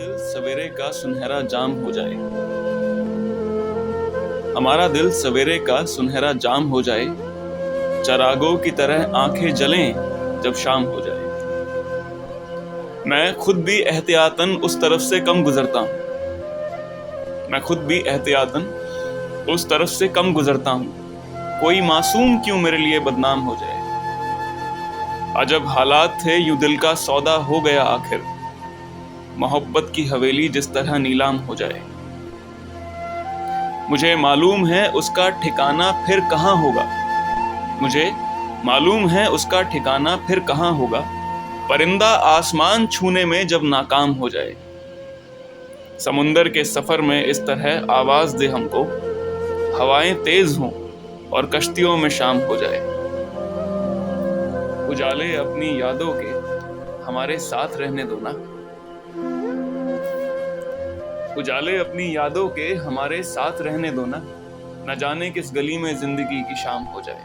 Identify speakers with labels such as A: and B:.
A: दिल सवेरे का सुनहरा जाम हो जाए। हमारा दिल सवेरे का सुनहरा जाम हो जाए। चरागों की तरह आंखें जलें जब शाम हो जाए। मैं खुद भी एहतियातन उस तरफ से कम गुजरता हूँ। मैं खुद भी एहतियातन उस तरफ से कम गुजरता हूँ। कोई मासूम क्यों मेरे लिए बदनाम हो जाए। अजब हालात थे यूं दिल का सौदा हो गया आखिर। मोहब्बत की हवेली जिस तरह नीलाम हो जाए। मुझे मालूम है उसका ठिकाना फिर कहाँ होगा। मुझे मालूम है उसका ठिकाना फिर कहाँ होगा। परिंदा आसमान छूने में जब नाकाम हो जाए। समुंदर के सफर में इस तरह आवाज दे हमको। हवाएं तेज हों और कश्तियों में शाम हो जाए। उजाले अपनी यादों के हमारे साथ रहने दो ना। उजाले अपनी यादों के हमारे साथ रहने दो ना। न जाने किस गली में जिंदगी की शाम हो जाए।